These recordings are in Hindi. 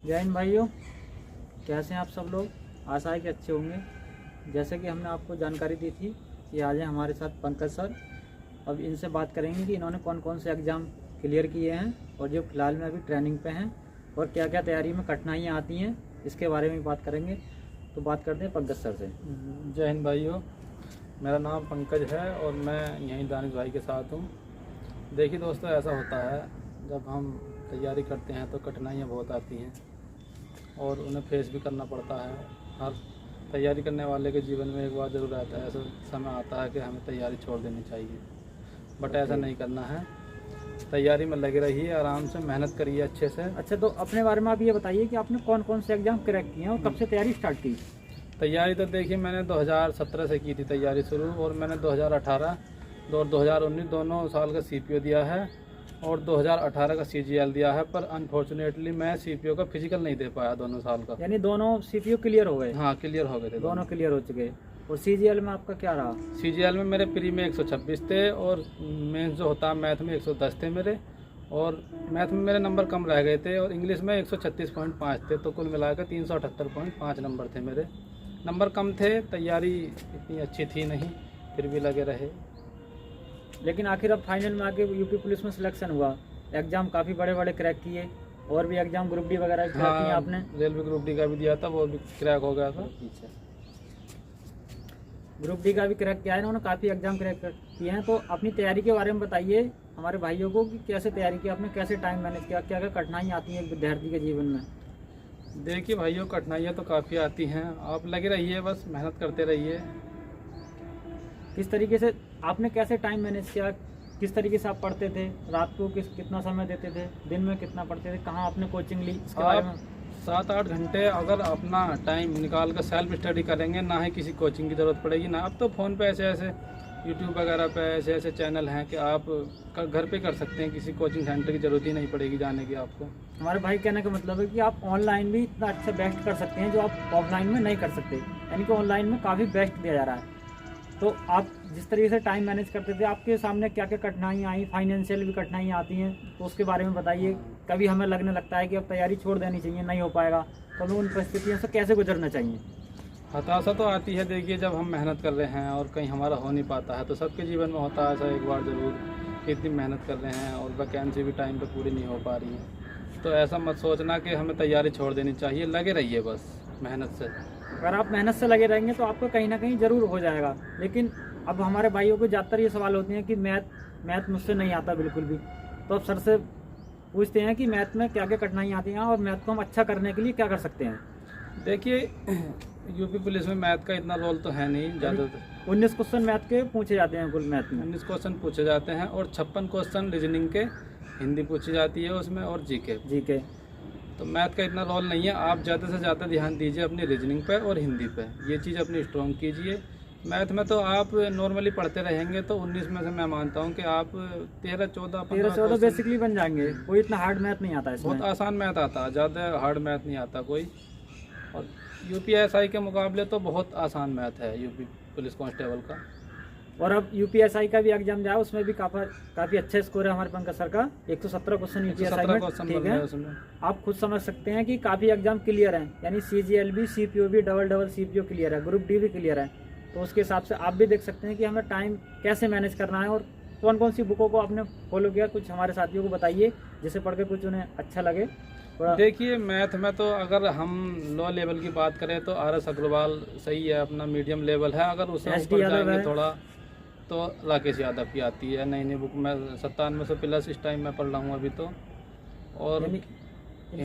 जय हिंद भाइयों, कैसे हैं आप सब लोग। आशा है कि अच्छे होंगे। जैसे कि हमने आपको जानकारी दी थी कि आज है हमारे साथ पंकज सर। अब इनसे बात करेंगे कि इन्होंने कौन कौन से एग्ज़ाम क्लियर किए हैं और जो फिलहाल में अभी ट्रेनिंग पे हैं और क्या क्या तैयारी में कठिनाइयाँ आती हैं, इसके बारे में बात करेंगे। तो बात करते हैं पंकज सर से। जय हिंद भाइयों, मेरा नाम पंकज है और मैं यहीं दानिश भाई के साथ हूँ। देखिए दोस्तों, ऐसा होता है जब हम तैयारी करते हैं तो कठिनाइयाँ बहुत आती हैं और उन्हें फेस भी करना पड़ता है। हर तैयारी करने वाले के जीवन में एक बार ज़रूर आता है, ऐसा समय आता है कि हमें तैयारी छोड़ देनी चाहिए, बट ऐसा नहीं करना है। तैयारी में लगे रहिए, आराम से मेहनत करिए अच्छे से। अच्छा, तो अपने बारे में आप ये बताइए कि आपने कौन कौन से एग्ज़ाम क्रैक किए हैं और कब से तैयारी स्टार्ट की। तैयारी तो देखिए, मैंने 2017 से की थी तैयारी शुरू, और मैंने 2018 और 2019 दोनों साल का CPO दिया है और 2018 का CGL दिया है। पर अनफॉर्चुनेटली मैं CPO का फिजिकल नहीं दे पाया दोनों साल का। यानी दोनों CPO क्लियर हो गए। हाँ, क्लियर हो गए थे दोनों क्लियर हो चुके। और CGL में आपका क्या रहा। CGL में मेरे प्री में 126 थे और मेंस जो होता है मैथ में 110 थे मेरे, और मैथ में मेरे नंबर कम रह गए थे और इंग्लिश में 136.5 थे। तो कुल मिलाकर 378.5 नंबर थे मेरे। नंबर कम थे, तैयारी इतनी अच्छी थी नहीं, फिर भी लगे रहे। लेकिन आखिर अब फाइनल में आके यूपी पुलिस में सिलेक्शन हुआ। एग्जाम काफ़ी बड़े बड़े क्रैक किए और भी एग्जाम ग्रुप डी वगैरह क्रैक किए आपने। रेलवे ग्रुप डी का भी दिया था, वो भी क्रैक हो गया था। ग्रुप डी का भी क्रैक किया है इन्होंने, काफ़ी एग्जाम क्रैक किए हैं। तो अपनी तैयारी के बारे में बताइए हमारे भाइयों को कि कैसे तैयारी की आपने, कैसे टाइम मैनेज किया, क्या क्या कठिनाइयाँ आती हैं एक विद्यार्थी के जीवन में। देखिए भाइयों, कठिनाइयाँ तो काफ़ी आती हैं, आप लगे रहिए, बस मेहनत करते रहिए। किस तरीके से आपने कैसे टाइम मैनेज किया, किस तरीके से आप पढ़ते थे, रात को कितना समय देते थे, दिन में कितना पढ़ते थे, कहाँ आपने कोचिंग ली, इसके बारे में। 7-8 घंटे अगर अपना टाइम निकाल कर सेल्फ स्टडी करेंगे, ना ही किसी कोचिंग की ज़रूरत पड़ेगी। ना अब तो फ़ोन पे ऐसे यूट्यूब वगैरह पे ऐसे चैनल हैं कि आप घर पे कर सकते हैं, किसी कोचिंग सेंटर की ज़रूरत ही नहीं पड़ेगी जाने की आपको। हमारे भाई कहने का मतलब है कि आप ऑनलाइन भी इतना अच्छा बेस्ट कर सकते हैं जो आप ऑफलाइन में नहीं कर सकते। यानी कि ऑनलाइन में काफ़ी बेस्ट दिया जा रहा है। तो आप जिस तरीके से टाइम मैनेज करते थे, आपके सामने क्या क्या कठिनाइयाँ आई, फाइनेंशियल भी कठिनाइयाँ आती हैं, तो उसके बारे में बताइए। कभी हमें लगने लगता है कि अब तैयारी छोड़ देनी चाहिए, नहीं हो पाएगा, तो हमें उन परिस्थितियों से कैसे गुजरना चाहिए। हताशा तो आती है देखिए, जब हम मेहनत कर रहे हैं और कहीं हमारा हो नहीं पाता है, तो सबके जीवन में होता है ऐसा एक बार ज़रूर कि इतनी मेहनत कर रहे हैं और वैकेंसी भी टाइम पे पूरी नहीं हो पा रही है। तो ऐसा मत सोचना कि हमें तैयारी छोड़ देनी चाहिए, लगे रहिए बस मेहनत से। अगर आप मेहनत से लगे रहेंगे तो आपको कहीं ना कहीं ज़रूर हो जाएगा। लेकिन अब हमारे भाइयों को ज़्यादातर ये सवाल होते हैं कि मैथ मुझसे नहीं आता बिल्कुल भी। तो अब सर से पूछते हैं कि मैथ में क्या क्या कठिनाइयाँ आती हैं और मैथ को हम अच्छा करने के लिए क्या कर सकते हैं। देखिए, यूपी पुलिस में मैथ का इतना रोल तो है नहीं ज़्यादातर। 19 क्वेश्चन मैथ के पूछे जाते हैं कुल मैथ में। 19 क्वेश्चन पूछे जाते हैं और 56 क्वेश्चन रीजनिंग के, हिंदी पूछी जाती है उसमें, और जीके। तो मैथ का इतना रोल नहीं है। आप ज़्यादा से ज़्यादा ध्यान दीजिए अपनी रीजनिंग पे और हिंदी पे, ये चीज़ अपनी स्ट्रॉन्ग कीजिए। मैथ में तो आप नॉर्मली पढ़ते रहेंगे तो 19 में से मैं मानता हूँ कि आप 13-14 बेसिकली बन जाएंगे। कोई इतना हार्ड मैथ नहीं आता इसमें। बहुत आसान मैथ आता है, ज़्यादा हार्ड मैथ नहीं आता कोई। और UPSI के मुकाबले तो बहुत आसान मैथ है यूपी पुलिस कांस्टेबल का। और अब UPSI का भी एग्जाम जाए, उसमें भी काफ़ी अच्छा स्कोर है हमारे पंकज सर का। 117 क्वेश्चन UPSI में, ठीक है। आप खुद समझ सकते हैं कि काफ़ी एग्जाम क्लियर हैं। यानी CGL भी, CPO भी, डबल CPO क्लियर है, ग्रुप डी भी क्लियर है। तो उसके हिसाब से आप भी देख सकते हैं कि हमें टाइम कैसे मैनेज करना है और कौन कौन सी बुकों को आपने फॉलो किया। कुछ हमारे साथियों को बताइए जिसे पढ़ के कुछ उन्हें अच्छा लगे। देखिए, मैथ में तो अगर हम लो लेवल की बात करें तो RS अग्रवाल सही है, अपना मीडियम लेवल है। अगर उससे ऊपर जाएंगे थोड़ा तो राकेश यादव की आती है नई बुक में, 9700+ इस टाइम मैं पढ़ रहा हूँ अभी तो। और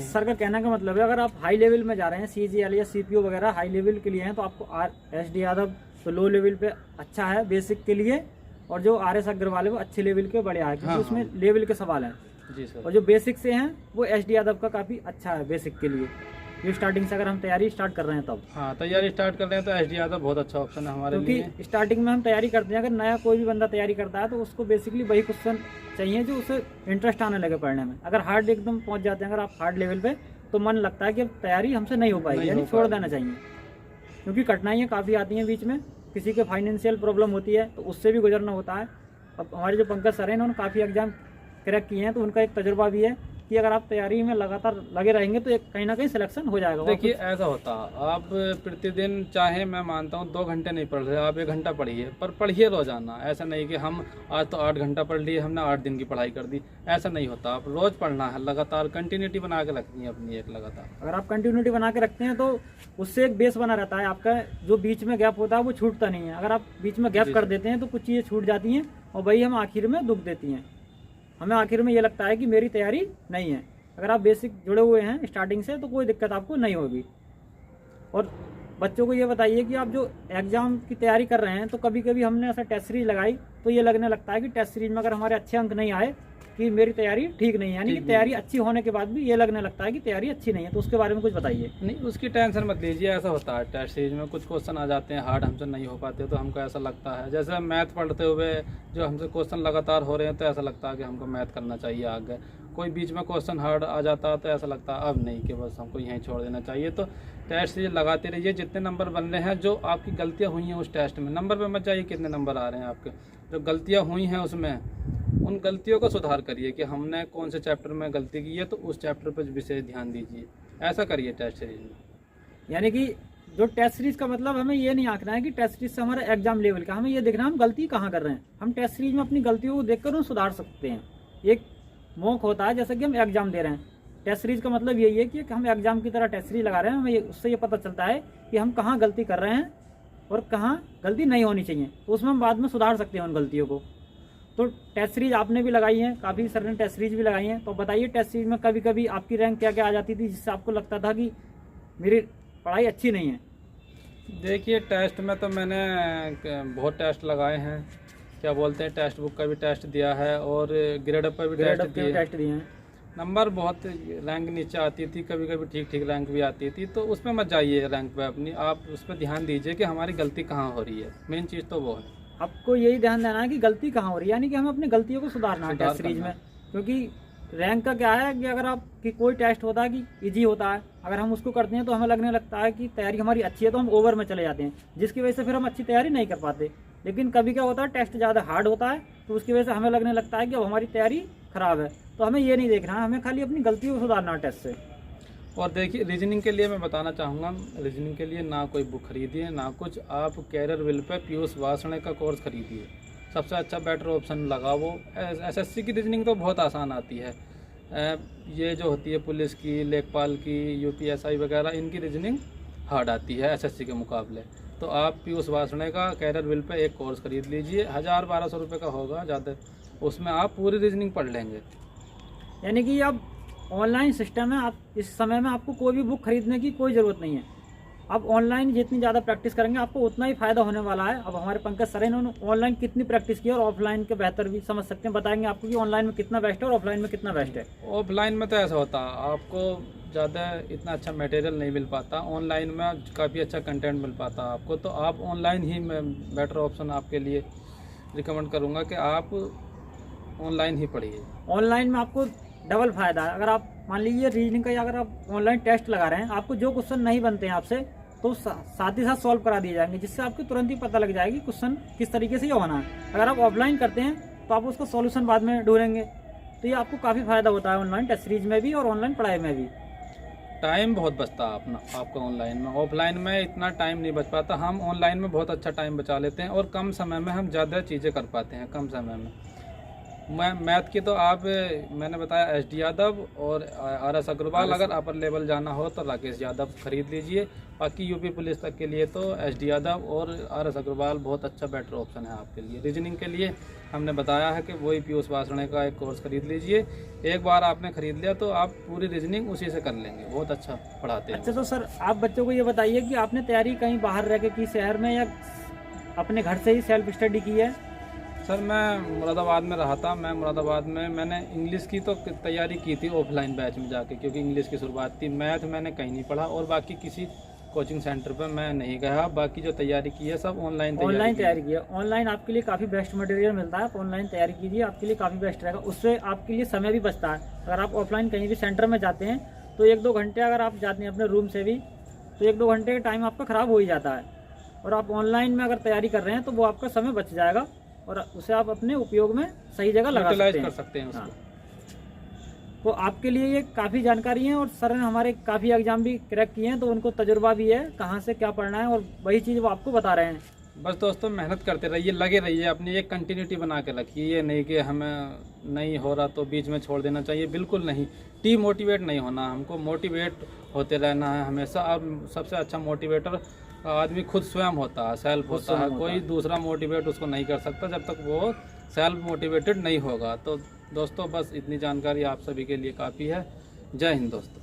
सर का कहने का मतलब है अगर आप हाई लेवल में जा रहे हैं, CGL या CPO वगैरह हाई लेवल के लिए हैं, तो आपको SD यादव तो लो लेवल पे अच्छा है बेसिक के लिए, और जो RS अग्रवाल है वो अच्छे लेवल के बढ़िया है, क्योंकि उसमें लेवल के सवाल हैं। जी सर। और जो बेसिक से हैं वो SD यादव का काफ़ी अच्छा है बेसिक के लिए। ये स्टार्टिंग से अगर हम तैयारी स्टार्ट कर रहे हैं तब। हाँ, तैयारी स्टार्ट कर रहे हैं तो SD यादव बहुत अच्छा ऑप्शन है हमारे लिए। क्योंकि स्टार्टिंग में हम तैयारी करते हैं, अगर नया कोई भी बंदा तैयारी करता है तो उसको बेसिकली वही क्वेश्चन चाहिए जो उसे इंटरेस्ट आने लगे पढ़ने में। अगर हार्ड एकदम पहुंच जाते हैं अगर आप हार्ड लेवल पे, तो मन लगता है कि अब तैयारी हमसे नहीं हो पाएगी, यानी छोड़ देना चाहिए। क्योंकि कठिनाइयाँ काफ़ी आती हैं बीच में, किसी के फाइनेंशियल प्रॉब्लम होती है तो उससे भी गुजरना होता है। अब हमारे जो पंकज सर हैं इन्होंने काफ़ी एग्जाम क्रैक किए हैं, तो उनका एक तजुर्बा भी है कि अगर आप तैयारी में लगातार लगे रहेंगे तो कहीं ना कहीं सिलेक्शन हो जाएगा। देखिए ऐसा होता है, आप प्रतिदिन चाहे मैं मानता हूँ 2 घंटे नहीं पढ़ रहे, आप 1 घंटा पढ़िए, पर पढ़िए रोजाना। ऐसा नहीं कि हम आज तो 8 घंटा पढ़ लिए, हमने 8 दिन की पढ़ाई कर दी, ऐसा नहीं होता। आप रोज पढ़ना है, लगातार कंटिन्यूटी बना के रखनी है अपनी एक लगातार। अगर आप कंटिन्यूटी बना के रखते हैं तो उससे एक बेस बना रहता है आपका, जो बीच में गैप होता है वो छूटता नहीं है। अगर आप बीच में गैप कर देते हैं तो कुछ चीज़ें छूट जाती हैं और वही हम आखिर में दुख देती हैं। हमें आखिर में ये लगता है कि मेरी तैयारी नहीं है। अगर आप बेसिक जुड़े हुए हैं स्टार्टिंग से तो कोई दिक्कत आपको नहीं होगी। और बच्चों को ये बताइए कि आप जो एग्ज़ाम की तैयारी कर रहे हैं तो कभी कभी हमने ऐसा टेस्ट सीरीज लगाई तो ये लगने लगता है कि टेस्ट सीरीज में अगर हमारे अच्छे अंक नहीं आए कि मेरी तैयारी ठीक नहीं है, यानी कि तैयारी अच्छी होने के बाद भी ये लगने लगता है कि तैयारी अच्छी नहीं है। तो उसके बारे में कुछ बताइए। नहीं, उसकी टेंशन मत लीजिए। ऐसा होता है टेस्ट सीरीज में कुछ क्वेश्चन आ जाते हैं हार्ड, हमसे नहीं हो पाते तो हमको ऐसा लगता है, जैसे मैथ पढ़ते हुए जो हमसे क्वेश्चन लगातार हो रहे हैं तो ऐसा लगता है कि हमको मैथ करना चाहिए आगे। कोई बीच में क्वेश्चन हार्ड आ जाता है तो ऐसा लगता है अब नहीं, कि बस हमको यहीं छोड़ देना चाहिए। तो टेस्ट सीरीज लगाते रहिए। जितने नंबर बन रहे हैं, जो आपकी गलतियाँ हुई हैं उस टेस्ट में, नंबर पे मत जाइए कितने नंबर आ रहे हैं आपके, जो गलतियाँ हुई हैं उसमें उन गलतियों को सुधार करिए कि हमने कौन से चैप्टर में गलती की है तो उस चैप्टर पर विशेष ध्यान दीजिए। ऐसा करिए टेस्ट सीरीज में। यानी कि जो टेस्ट सीरीज का मतलब हमें ये नहीं आंकना है कि टेस्ट सीरीज से हमारा एग्जाम लेवल का, हमें ये देखना हम गलती कहाँ कर रहे हैं। हम टेस्ट सीरीज में अपनी गलतियों को देखकर उन्हें सुधार सकते हैं। एक मौक होता है जैसे कि हम एग्जाम दे रहे हैं। टेस्ट सीरीज का मतलब यही है कि हम एग्जाम की तरह टेस्ट सीरीज लगा रहे हैं। हमें उससे ये पता चलता है कि हम कहाँ गलती कर रहे हैं और कहाँ गलती नहीं होनी चाहिए, तो उसमें हम बाद में सुधार सकते हैं उन गलतियों को। तो टेस्ट सीरीज आपने भी लगाई है, काफ़ी सर ने टेस्ट सीरीज भी लगाई है, तो बताइए टेस्ट सीरीज में कभी कभी आपकी रैंक क्या क्या आ जाती थी जिससे आपको लगता था कि मेरी पढ़ाई अच्छी नहीं है? देखिए टेस्ट में तो मैंने बहुत टेस्ट लगाए हैं, क्या बोलते हैं, टेक्स्ट बुक का भी टेस्ट दिया है और ग्रेड अप पर भी टेस्ट दिए हैं। नंबर बहुत रैंक नीचे आती थी, कभी कभी ठीक ठीक रैंक भी आती थी, तो उसमें मत जाइए रैंक पे अपनी, आप उस पर ध्यान दीजिए कि हमारी गलती कहाँ हो रही है। मेन चीज़ तो वो है, आपको यही ध्यान देना है कि गलती कहाँ हो रही है, यानी कि हमें अपनी गलतियों को सुधारना है टेस्ट सीरीज में। क्योंकि रैंक का क्या है कि अगर आप कि कोई टेस्ट होता है कि इजी होता है, अगर हम उसको करते हैं तो हमें लगने लगता है कि तैयारी हमारी अच्छी है तो हम ओवर में चले जाते हैं, जिसकी वजह से फिर हम अच्छी तैयारी नहीं कर पाते। लेकिन कभी क्या होता है टेस्ट ज़्यादा हार्ड होता है तो उसकी वजह से हमें लगने लगता है कि अब हमारी तैयारी खराब है। तो हमें ये नहीं देखना है, हमें खाली अपनी गलतियों को सुधारना है टेस्ट से। और देखिए रीजनिंग के लिए मैं बताना चाहूँगा, रीजनिंग के लिए ना कोई बुक खरीदिए ना कुछ, आप कैरियर विल पे पीयूष वासणे का कोर्स खरीदिए, सबसे अच्छा बेटर ऑप्शन लगा वो। एसएससी की रीजनिंग तो बहुत आसान आती है, ये जो होती है पुलिस की, लेखपाल की, यूपीएसआई वगैरह, इनकी रीजनिंग हार्ड आती है एसएससी के मुकाबले। तो आप पीयूष वासणे का कैरियर विल पे एक कोर्स खरीद लीजिए, 1000-1200 रुपये का होगा ज़्यादा, उसमें आप पूरी रीजनिंग पढ़ लेंगे। यानी कि अब ऑनलाइन सिस्टम है, आप इस समय में आपको कोई भी बुक खरीदने की कोई ज़रूरत नहीं है। अब ऑनलाइन जितनी ज़्यादा प्रैक्टिस करेंगे आपको उतना ही फायदा होने वाला है। अब हमारे पंकज सर इन्होंने ऑनलाइन कितनी प्रैक्टिस की और ऑफलाइन के बेहतर भी समझ सकते हैं, बताएंगे आपको कि ऑनलाइन में कितना बेस्ट है और ऑफलाइन में कितना बेस्ट है। ऑफलाइन में तो ऐसा होता है आपको ज़्यादा इतना अच्छा मटेरियल नहीं मिल पाता, ऑनलाइन में काफ़ी अच्छा कंटेंट मिल पाता है आपको। तो आप ऑनलाइन ही मैं बेटर ऑप्शन आपके लिए रिकमेंड करूँगा कि आप ऑनलाइन ही पढ़िए। ऑनलाइन में आपको डबल फायदा है। अगर आप मान लीजिए रीजनिंग का, अगर आप ऑनलाइन टेस्ट लगा रहे हैं, आपको जो क्वेश्चन नहीं बनते हैं आपसे तो साथ ही साथ सॉल्व करा दिए जाएंगे, जिससे आपको तुरंत ही पता लग जाएगी क्वेश्चन किस तरीके से ये होना है। अगर आप ऑफलाइन करते हैं तो आप उसका सॉल्यूशन बाद में ढूंढेंगे, तो ये आपको काफ़ी फायदा होता है ऑनलाइन टेस्ट सीरीज में भी और ऑनलाइन पढ़ाई में भी। टाइम बहुत बचता है अपना आपका ऑनलाइन में, ऑफलाइन में इतना टाइम नहीं बच पाता। हम ऑनलाइन में बहुत अच्छा टाइम बचा लेते हैं और कम समय में हम ज़्यादा चीज़ें कर पाते हैं, कम समय में। मैथ की तो आप मैंने बताया एसडी यादव और आरएस अग्रवाल, अगर अपर लेवल जाना हो तो राकेश यादव खरीद लीजिए। बाकी यूपी पुलिस तक के लिए तो एसडी यादव और आरएस अग्रवाल बहुत अच्छा बेटर ऑप्शन है आपके लिए। रीजनिंग के लिए हमने बताया है कि वही पीयूष वासणे का एक कोर्स खरीद लीजिए, एक बार आपने खरीद लिया तो आप पूरी रीजनिंग उसी से कर लेंगे, बहुत अच्छा पढ़ाते हैं। अच्छा, तो सर आप बच्चों को ये बताइए कि आपने तैयारी कहीं बाहर रह के की, शहर में, या अपने घर से ही सेल्फ स्टडी की है? सर मैं मुरादाबाद में रहा था, मैं मुरादाबाद में मैंने इंग्लिश की तो तैयारी की थी ऑफलाइन बैच में जाके, क्योंकि इंग्लिश की शुरुआत थी। मैथ मैंने कहीं नहीं पढ़ा और बाकी किसी कोचिंग सेंटर पर मैं नहीं गया। बाकी जो तैयारी की है सब ऑनलाइन तैयारी की है। ऑनलाइन आपके लिए काफ़ी बेस्ट मटेरियल मिलता है, आप ऑनलाइन तैयारी कीजिए, आपके लिए काफ़ी बेस्ट रहेगा। उससे आपके लिए समय भी बचता है। अगर आप ऑफलाइन कहीं भी सेंटर में जाते हैं तो 1-2 घंटे, अगर आप जाते हैं अपने रूम से भी, तो 1-2 घंटे का टाइम आपका ख़राब हो ही जाता है। और आप ऑनलाइन में अगर तैयारी कर रहे हैं तो वो आपका समय बच जाएगा और उसे आप अपने उपयोग में सही जगह लगा सकते हैं। हाँ। तो आपके लिए ये काफ़ी जानकारी है और सर ने हमारे काफ़ी एग्जाम भी क्रैक किए हैं, तो उनको तजुर्बा भी है कहाँ से क्या पढ़ना है और वही चीज़ वो आपको बता रहे हैं। बस दोस्तों मेहनत करते रहिए, लगे रहिए, अपनी एक कंटिन्यूटी बना के रखिए। ये नहीं कि हमें नहीं हो रहा तो बीच में छोड़ देना चाहिए, बिल्कुल नहीं। डीमोटिवेट नहीं होना, हमको मोटिवेट होते रहना है हमेशा। और सबसे अच्छा मोटिवेटर आदमी खुद स्वयं होता है, सेल्फ होता है। कोई दूसरा मोटिवेट उसको नहीं कर सकता जब तक वो सेल्फ मोटिवेटेड नहीं होगा। तो दोस्तों बस इतनी जानकारी आप सभी के लिए काफ़ी है। जय हिंद दोस्तों।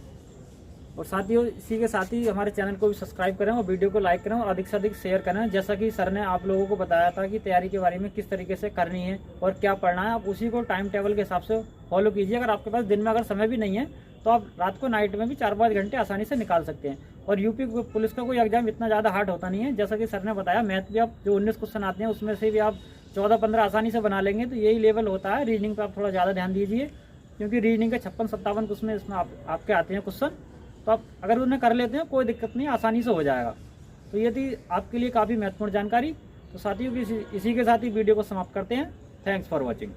और साथियों इसी के साथ ही हमारे चैनल को भी सब्सक्राइब करें और वीडियो को लाइक करें और अधिक से अधिक शेयर करें। जैसा कि सर ने आप लोगों को बताया था कि तैयारी के बारे में किस तरीके से करनी है और क्या पढ़ना है, आप उसी को टाइम टेबल के हिसाब से फॉलो कीजिए। अगर आपके पास दिन में अगर समय भी नहीं है तो आप रात को नाइट में भी 4-5 घंटे आसानी से निकाल सकते हैं। और यूपी पुलिस का कोई एग्जाम इतना ज़्यादा हार्ड होता नहीं है। जैसा कि सर ने बताया, मैथ भी आप जो 19 क्वेश्चन आते हैं उसमें से भी आप 14-15 आसानी से बना लेंगे, तो यही लेवल होता है। रीजनिंग पर आप थोड़ा ज़्यादा ध्यान दीजिए, क्योंकि रीजनिंग के 56-57 उसमें इसमें आपके आते हैं क्वेश्चन, तो आप अगर उन्हें कर लेते हैं कोई दिक्कत नहीं, आसानी से हो जाएगा। तो ये थी आपके लिए काफ़ी महत्वपूर्ण जानकारी। तो साथियों इसी के साथ ही वीडियो को समाप्त करते हैं। Thanks for watching.